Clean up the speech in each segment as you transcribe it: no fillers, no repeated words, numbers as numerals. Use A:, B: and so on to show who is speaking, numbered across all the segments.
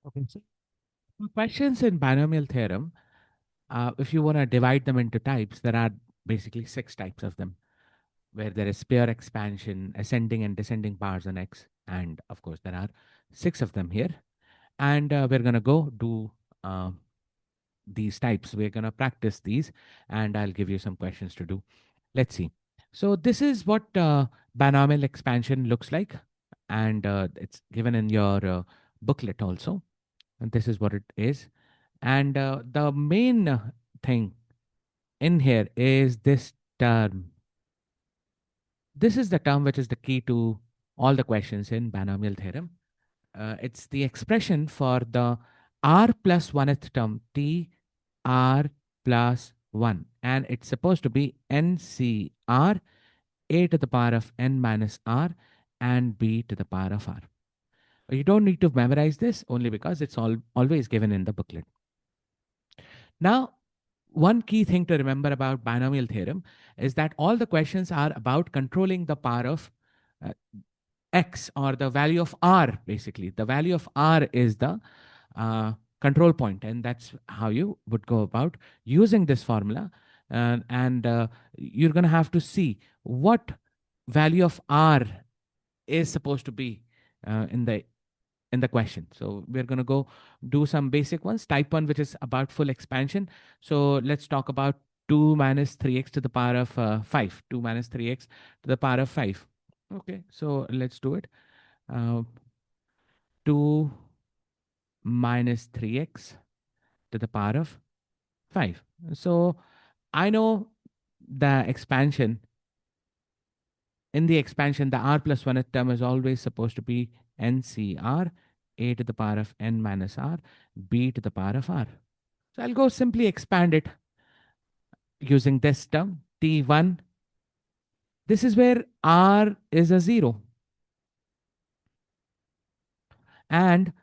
A: Okay, so questions in binomial theorem, if you want to divide them into types, there are basically 6 types of them, where there is pure expansion, ascending and descending powers on x, and of course there are 6 of them here. And we're going to go do uh, these types. We're going to practice these, and I'll give you some questions to do. Let's see. So this is what binomial expansion looks like, and it's given in your booklet also. And this is what it is. And the main thing in here is this term. This is the term which is the key to all the questions in binomial theorem. It's the expression for the r plus 1th term, t r plus 1. And it's supposed to be ncr, a to the power of n minus r, and b to the power of r. You don't need to memorize this only because it's always given in the booklet. Now, one key thing to remember about binomial theorem is that all the questions are about controlling the power of uh, x, or the value of r. Basically, the value of r is the control point, and that's how you would go about using this formula. And you're going to have to see what value of r is supposed to be in the question. So we're going to go do some basic ones. Type 1, which is about full expansion. So let's talk about 2 minus 3x to the power of 5. 2 minus 3x to the power of 5. Okay, so let's do it. 2 minus 3x to the power of 5. So I know the expansion. In the expansion, the r plus 1th term is always supposed to be ncr, a to the power of n minus r, b to the power of r. So I'll go simply expand it using this term, t1. This is where r is a 0. And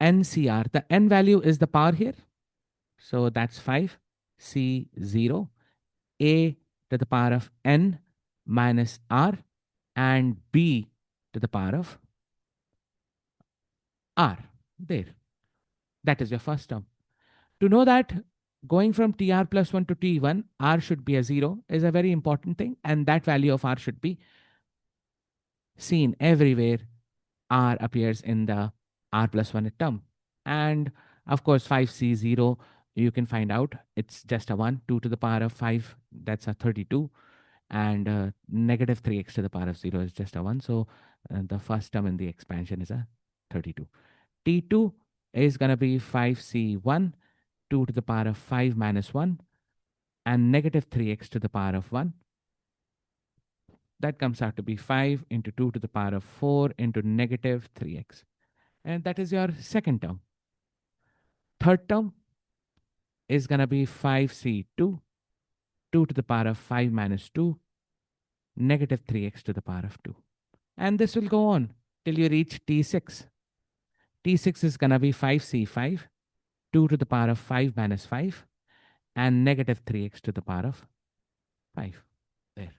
A: ncr, the n value is the power here. So that's 5, c0, a to the power of n minus r, and b to the power of r. There. That is your first term. To know that going from tr plus 1 to t1, r should be a 0 is a very important thing. And that value of r should be seen everywhere r appears in the r plus 1 term. And of course, 5c0, you can find out it's just a 1. 2 to the power of 5, that's a 32. And negative 3x to the power of 0 is just a 1. So the first term in the expansion is a 32. T2 is going to be 5c1, 2 to the power of 5 minus 1, and negative 3x to the power of 1. That comes out to be 5 into 2 to the power of 4 into negative 3x. And that is your second term. Third term is going to be 5c2, 2 to the power of 5 minus 2, negative 3x to the power of 2. And this will go on till you reach T6. T6 is going to be 5c5, 2 to the power of 5 minus 5, and negative 3x to the power of 5. There.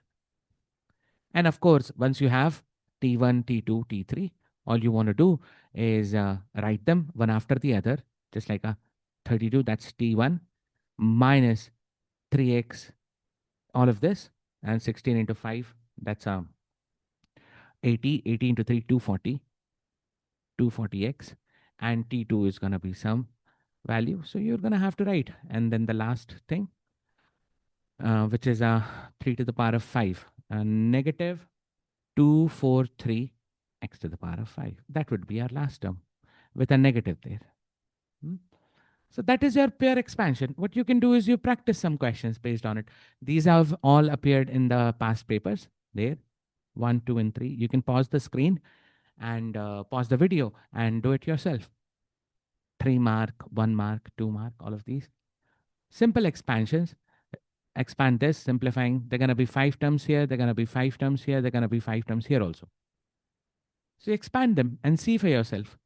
A: And of course, once you have T1, T2, T3, all you want to do is write them one after the other, just like a 32, that's T1, minus 3x, all of this, and 16 into 5, that's 80, 80 into 3, 240, 240x, and T2 is going to be some value. So you're going to have to write. And then the last thing, which is 3 to the power of 5, negative 243 x to the power of 5. That would be our last term with a negative there. So that is your pure expansion. What you can do is you practice some questions based on it. These have all appeared in the past papers there, 1, 2, and 3. You can pause the screen and pause the video and do it yourself. 3 mark, 1 mark, 2 mark, all of these. Simple expansions. Expand this, simplifying. They're going to be 5 terms here. They're going to be 5 terms here. They're going to be 5 terms here also. So expand them and see for yourself.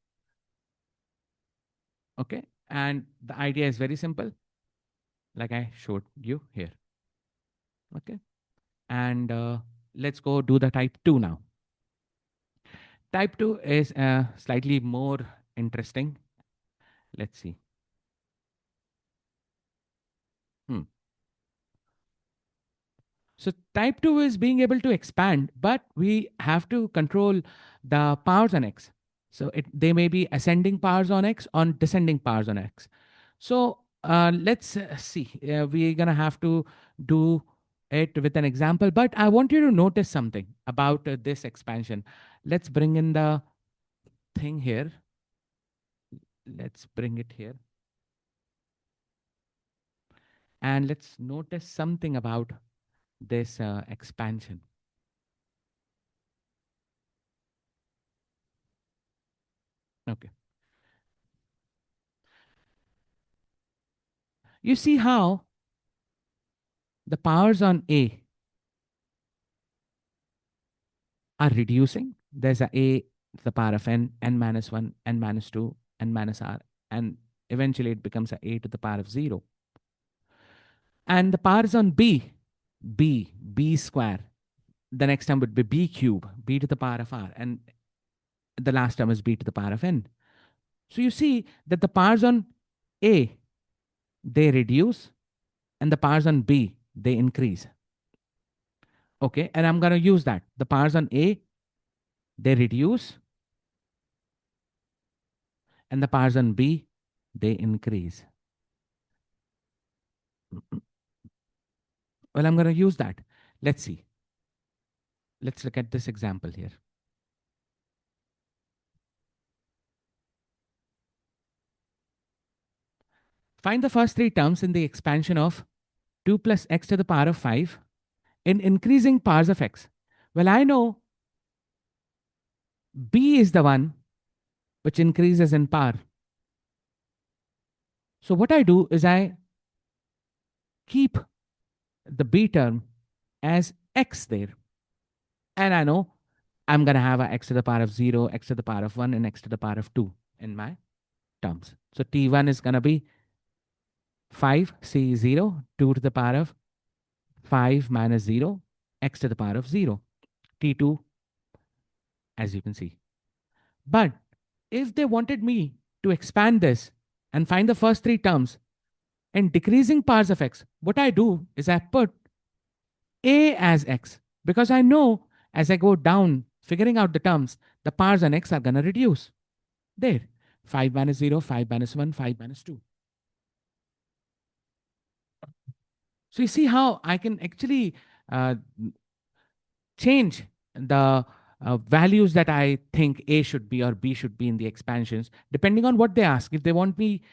A: Okay. And the idea is very simple, like I showed you here. Okay. And let's go do the type 2 now. Type 2 is slightly more interesting. Let's see. Hmm. So type 2 is being able to expand, but we have to control the powers on x. So they may be ascending powers on x, on descending powers on x. So let's see. We're going to have to do it with an example, but I want you to notice something about this expansion. Let's bring in the thing here. Let's bring it here. And let's notice something about this expansion. Okay. You see how the powers on A are reducing. There's a to the power of n, n minus 1, n minus 2, n minus r, and eventually it becomes a to the power of 0. And the powers on b square. The next term would be b cube, b to the power of r, and the last term is b to the power of n. So you see that the powers on A, they reduce, and the powers on B, they increase. Okay, and I'm going to use that. The powers on A, they reduce, and the powers on B, they increase. Well, I'm going to use that. Let's see. Let's look at this example here. Find the first three terms in the expansion of 2 plus x to the power of 5 in increasing powers of x. Well, I know B is the one which increases in power. So what I do is I keep the B term as x there. And I know I'm going to have a x to the power of 0, x to the power of 1, and x to the power of 2 in my terms. So T1 is going to be 5, C0, 2 to the power of 5 minus 0, x to the power of 0. T2, as you can see. But if they wanted me to expand this and find the first three terms in decreasing powers of x, what I do is I put a as x, because I know as I go down figuring out the terms, the powers on x are going to reduce. There, 5 minus 0, 5 minus 1, 5 minus 2. So you see how I can actually uh, change the values that I think A should be or B should be in the expansions, depending on what they ask. If they want me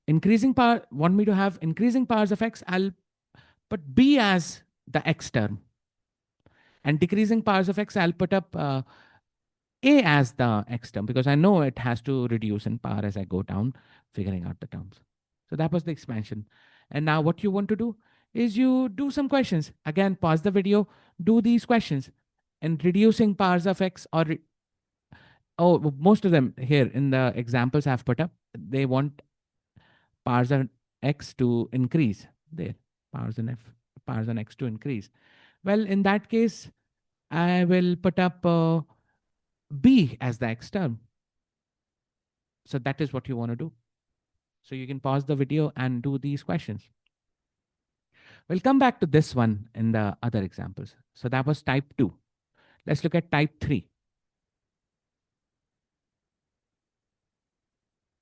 A: want me to have increasing powers of x, I'll put B as the x term. And decreasing powers of x, I'll put up A as the x term, because I know it has to reduce in power as I go down figuring out the terms. So that was the expansion. And now what you want to do is you do some questions. Again, pause the video, do these questions. And reducing powers of x oh, most of them here in the examples I've put up, they want powers on x to increase. There, powers on x to increase. Well, in that case, I will put up b as the x term. So that is what you want to do. So you can pause the video and do these questions. We'll come back to this one in the other examples. So that was type 2. Let's look at type 3.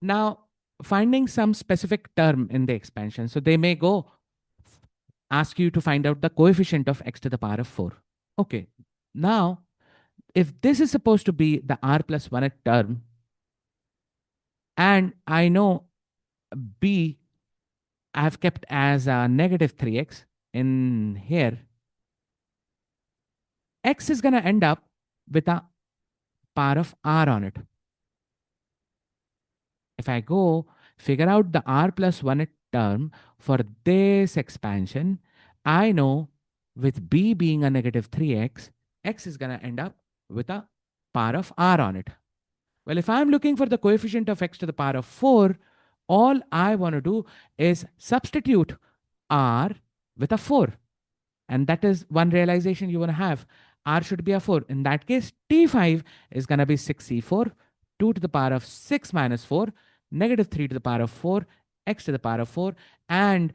A: Now, finding some specific term in the expansion. So they may ask you to find out the coefficient of x to the power of 4. Okay. Now, if this is supposed to be the r plus 1 term, and I know b I have kept as a negative 3x in here, x is going to end up with a power of r on it. If I go figure out the r plus 1 term for this expansion, I know with b being a negative 3x, x is going to end up with a power of r on it. Well, if I'm looking for the coefficient of x to the power of 4, all I want to do is substitute r with a 4. And that is one realization you want to have. R should be a 4. In that case, T5 is going to be 6C4, 2 to the power of 6 minus 4. negative 3 to the power of 4, x to the power of 4. And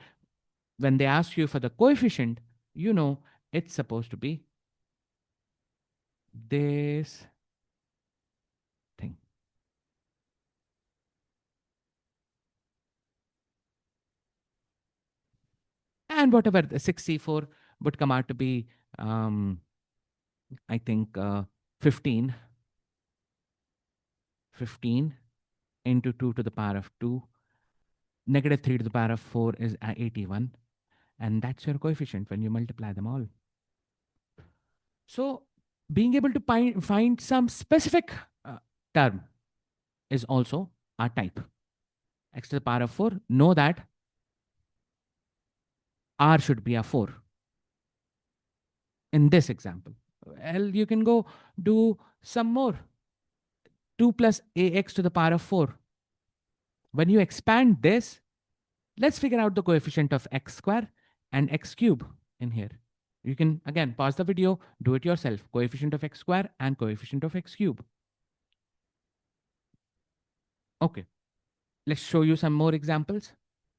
A: when they ask you for the coefficient, you know it's supposed to be this thing. And whatever the 64 would come out to be, I think 15 into 2 to the power of 2, negative 3 to the power of 4 is 81. And that's your coefficient when you multiply them all. So being able to find some specific term is also a type. X to the power of 4, know that R should be a 4 in this example. Well, you can go do some more. 2 plus ax to the power of 4. When you expand this, let's figure out the coefficient of x square and x cube in here. You can, again, pause the video, do it yourself. Coefficient of x square and coefficient of x cube. Okay, let's show you some more examples.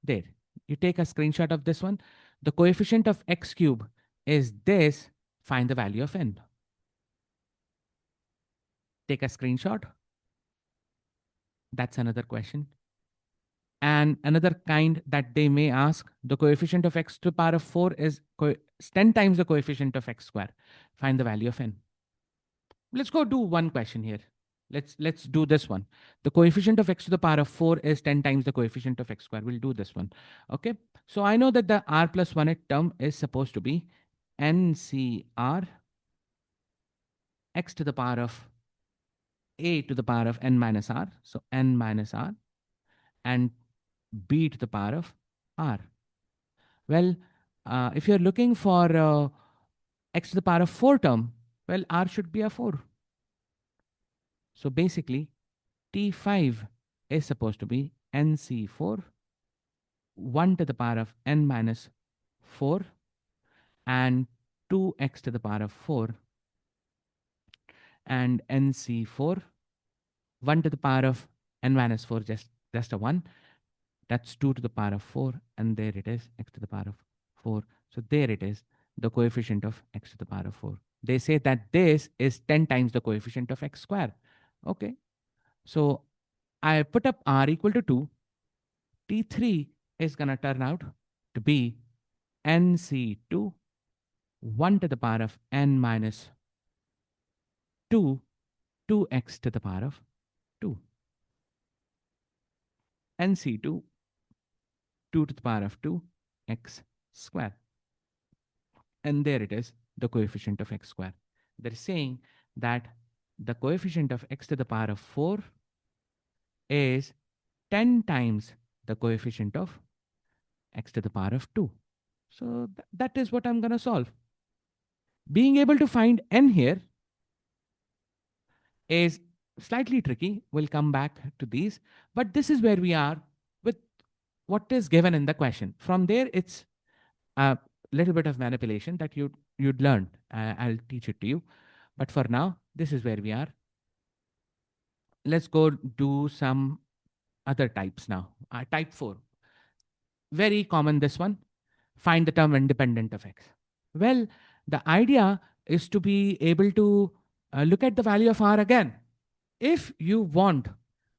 A: There, you take a screenshot of this one. The coefficient of x cube is this. Find the value of n. Take a screenshot. That's another question. And another kind that they may ask, the coefficient of x to the power of 4 is 10 times the coefficient of x square. Find the value of n. Let's go do one question here. Let's do this one. The coefficient of x to the power of 4 is 10 times the coefficient of x square. We'll do this one. Okay. So I know that the r plus 1 term is supposed to be NCR x to the power of a to the power of n minus r. So n minus r and b to the power of r. Well, if you're looking for x to the power of 4 term, well, r should be a 4. So basically, T5 is supposed to be NC4, 1 to the power of n minus 4, and 2x to the power of 4, and NC4, 1 to the power of n minus 4, just a 1. That's 2 to the power of 4, and there it is, x to the power of 4. So there it is, the coefficient of x to the power of 4. They say that this is 10 times the coefficient of x square. Okay, so I put up r equal to 2. T3 is going to turn out to be NC2, 1 to the power of n minus 2, 2x to the power of 2. NC2, 2 to the power of 2, x square. And there it is, the coefficient of x square. They're saying that the coefficient of x to the power of 4 is 10 times the coefficient of x to the power of 2. So that is what I'm going to solve. Being able to find n here is slightly tricky. We'll come back to these. But this is where we are with what is given in the question. From there, it's a little bit of manipulation that you'd learn. I'll teach it to you. But for now, this is where we are. Let's go do some other types now. Type 4. Very common, this one. Find the term independent of x. Well, the idea is to be able to look at the value of r again. If you want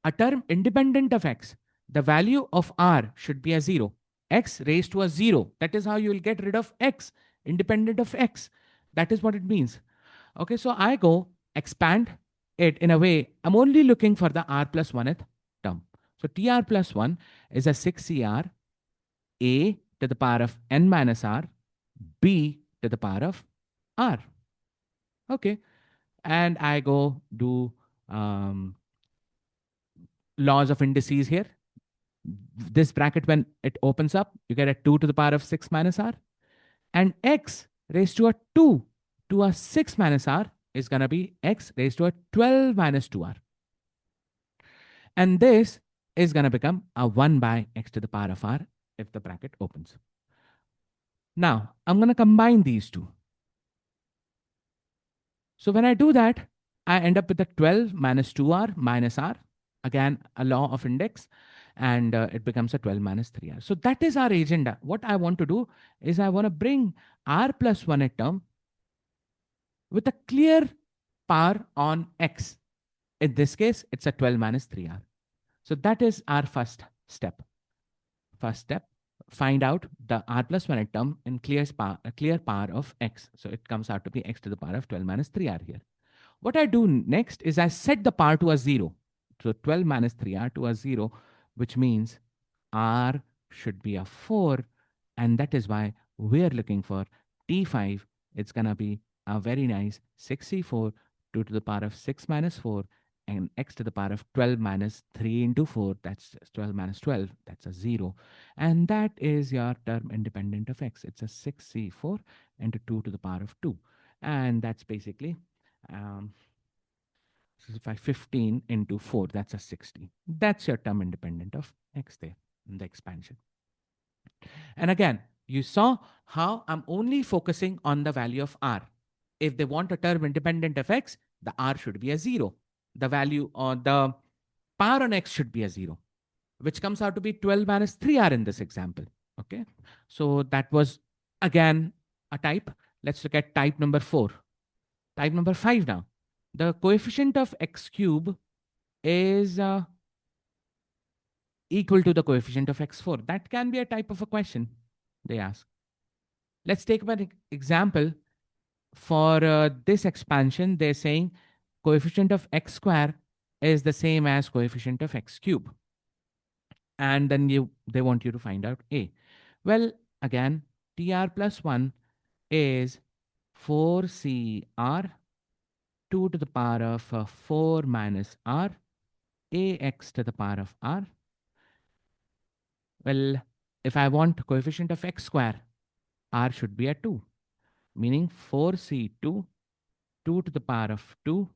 A: a term independent of x, the value of r should be a 0. X raised to a 0. That is how you will get rid of x, independent of x. That is what it means. Okay, so I go expand it in a way. I'm only looking for the r plus 1th term. So tr plus 1 is a 6cr a to the power of n minus r, b to the power of r. Okay, and I go do laws of indices here. This bracket, when it opens up, you get a 2 to the power of 6 minus r. And x raised to a 2 to a 6 minus r is going to be x raised to a 12 minus 2r. And this is going to become a 1 by x to the power of r if the bracket opens. Now, I'm going to combine these two. So when I do that, I end up with a 12 minus 2r minus r again a law of index, and it becomes a 12 minus 3r. So that is our agenda. What I want to do is I want to bring r plus 1 term with a clear power on x. In this case, it's a 12 minus 3r. So that is our first step. First step, find out the r plus 1 term in clear power of x. So it comes out to be x to the power of 12 minus 3r here. What I do next is I set the power to a 0. So 12 minus 3r to a 0, which means r should be a 4. And that is why we're looking for t5. It's going to be a very nice 64, 2 to the power of 6 minus 4, and x to the power of 12 minus 3 into 4. That's 12 minus 12. That's a 0. And that is your term independent of x. It's a 64 into 2 to the power of 2. And that's basically so if I 15 into 4, that's a 60. That's your term independent of x there in the expansion. And again, you saw how I'm only focusing on the value of r. If they want a term independent of x, the r should be a 0. The value or the power on x should be a 0, which comes out to be 12 minus 3r in this example. Okay. So that was again a type. Let's look at type number 4. Type number 5 now. The coefficient of x cube is equal to the coefficient of x4. That can be a type of a question they ask. Let's take an example. For this expansion, they're saying coefficient of x square is the same as coefficient of x cube. And then they want you to find out a. Well, again, tr plus 1 is 4cr 2 to the power of 4 minus r, ax to the power of r. Well, if I want coefficient of x square, r should be a 2, meaning 4c2, 2 to the power of 2,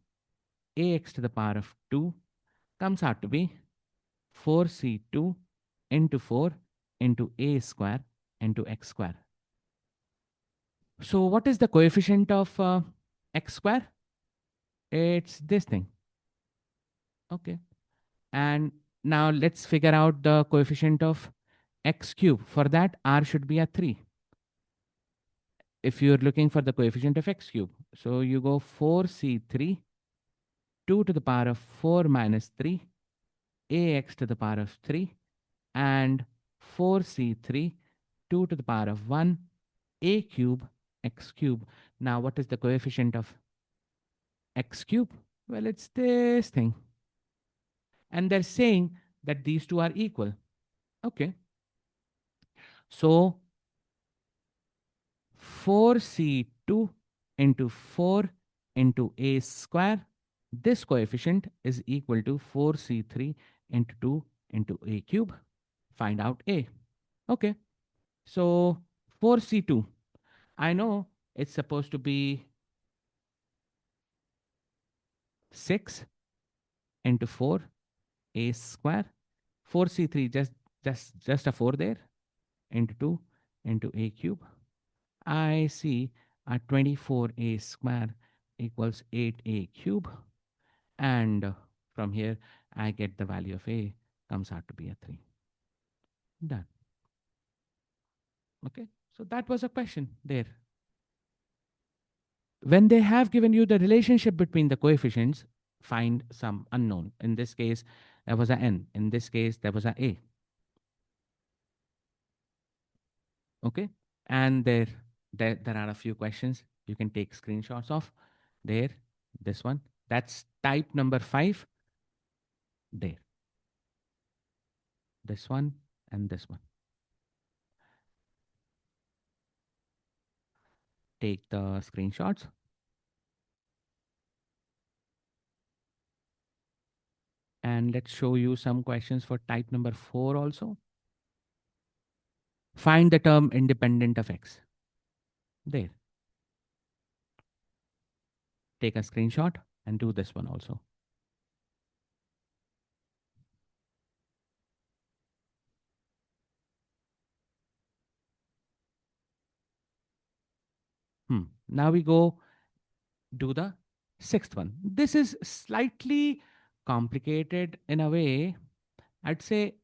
A: ax to the power of 2 comes out to be 4c2 into 4 into a square into x square. So what is the coefficient of x square? It's this thing. Okay. And now let's figure out the coefficient of x cube. For that, r should be a 3. If you're looking for the coefficient of x cube, so you go 4c3, 2 to the power of 4 minus 3, ax to the power of 3, and 4c3, 2 to the power of 1, a cube, x cube. Now, what is the coefficient of x cube? Well, it's this thing. And they're saying that these two are equal. Okay. So 4c2 into 4 into a square, this coefficient is equal to 4c3 into 2 into a cube. Find out a. Okay. So 4c2, I know it's supposed to be 6 into 4 a square. 4c3, just a 4 there, into 2 into a cube. I see a 24a square equals 8a cube. And from here, I get the value of a comes out to be a 3. Done. Okay. So that was a question there. When they have given you the relationship between the coefficients, find some unknown. In this case, there was a n. In this case, there was a. Okay. And there are a few questions you can take screenshots of. There, this one. That's type number 5. There. This one and this one. Take the screenshots. And let's show you some questions for type number 4 also. Find the term independent of x. There. Take a screenshot and do this one also. Now we go do the 6th one. This is slightly complicated in a way. I'd say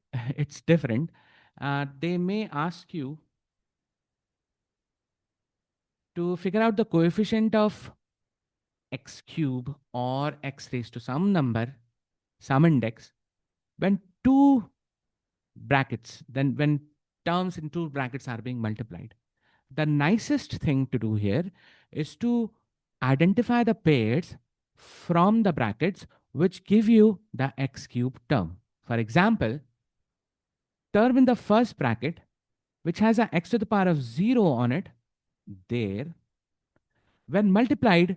A: it's different. They may ask you to figure out the coefficient of x cube or x raised to some number, some index, when two brackets, then when terms in two brackets are being multiplied. The nicest thing to do here is to identify the pairs from the brackets which give you the x cube term. For example, term in the first bracket which has a x to the power of 0 on it, there, when multiplied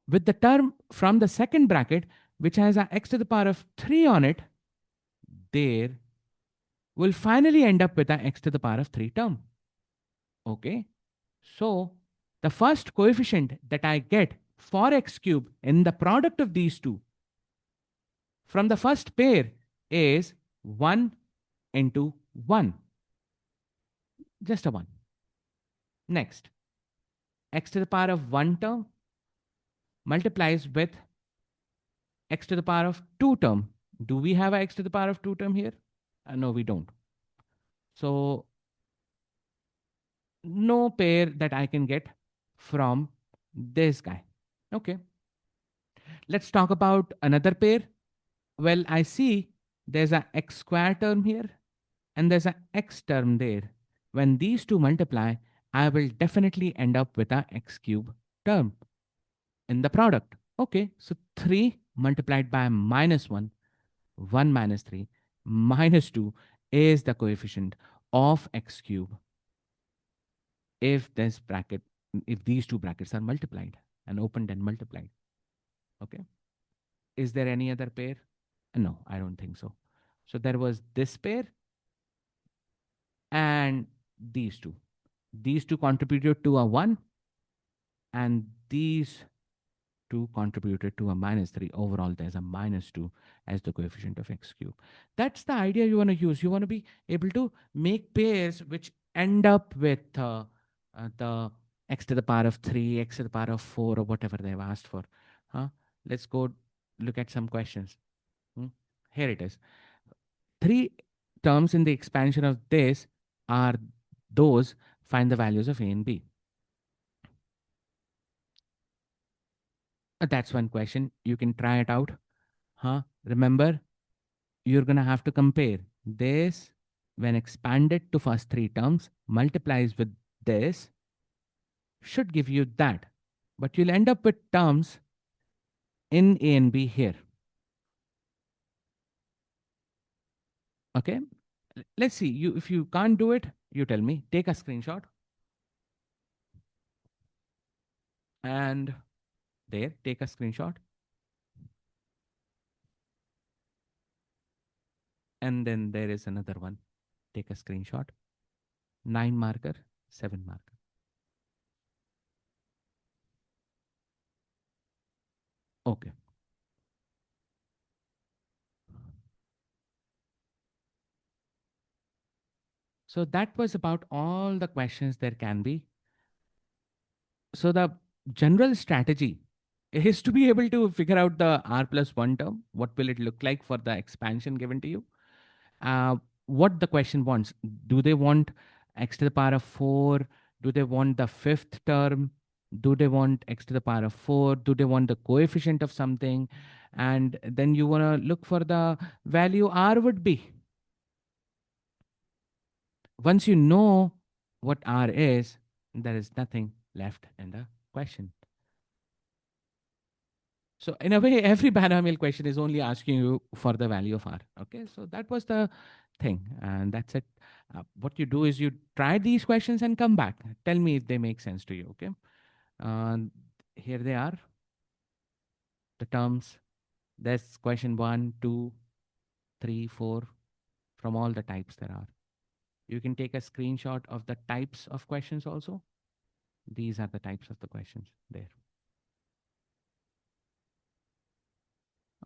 A: with the term from the second bracket which has a x to the power of 3 on it, there, will finally end up with a x to the power of 3 term. Okay, so the first coefficient that I get for x cube in the product of these two from the first pair is 1 into 1, just a 1. Next, x to the power of 1 term multiplies with x to the power of 2 term. Do we have a x to the power of 2 term here? No, we don't. So no pair that I can get from this guy. Okay. Let's talk about another pair. Well, I see there's a x square term here and there's a x term there. When these two multiply, I will definitely end up with a x cube term in the product. Okay, so 3 multiplied by -1, 1 minus 3, minus 2 is the coefficient of x cube if this bracket, if these two brackets are multiplied and opened and multiplied. Okay. Is there any other pair? No, I don't think so. So there was this pair and these two. These two contributed to a 1 and these two contributed to a -3. Overall, there's a -2 as the coefficient of x cube. That's the idea you want to use. You want to be able to make pairs which end up with the x to the power of 3, x to the power of 4, or whatever they've asked for. Let's go look at some questions. Here it is. 3 terms in the expansion of this are those, find the values of a and b. That's one question. You can try it out. Remember, you're going to have to compare this when expanded to first 3 terms multiplies with this should give you that. But you'll end up with terms in a and b here. Okay. Let's see. If you can't do it, you tell me. Take a screenshot. And there, take a screenshot. And then there is another one. Take a screenshot. 9 marker, 7 marker. Okay. So that was about all the questions there can be. So the general strategy is to be able to figure out the r+1 term. What will it look like for the expansion given to you? What the question wants. Do they want x to the power of 4? Do they want the fifth term? Do they want x to the power of 4? Do they want the coefficient of something? And then you want to look for the value r would be. Once you know what r is, there is nothing left in the question. So in a way, every binomial question is only asking you for the value of r. Okay, so that was the thing, and that's it. What you do is you try these questions and come back. Tell me if they make sense to you. Okay, here they are. The terms. That's question 1, 2, 3, 4. From all the types there are. You can take a screenshot of the types of questions also. These are the types of the questions there.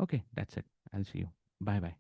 A: Okay, that's it. I'll see you. Bye bye.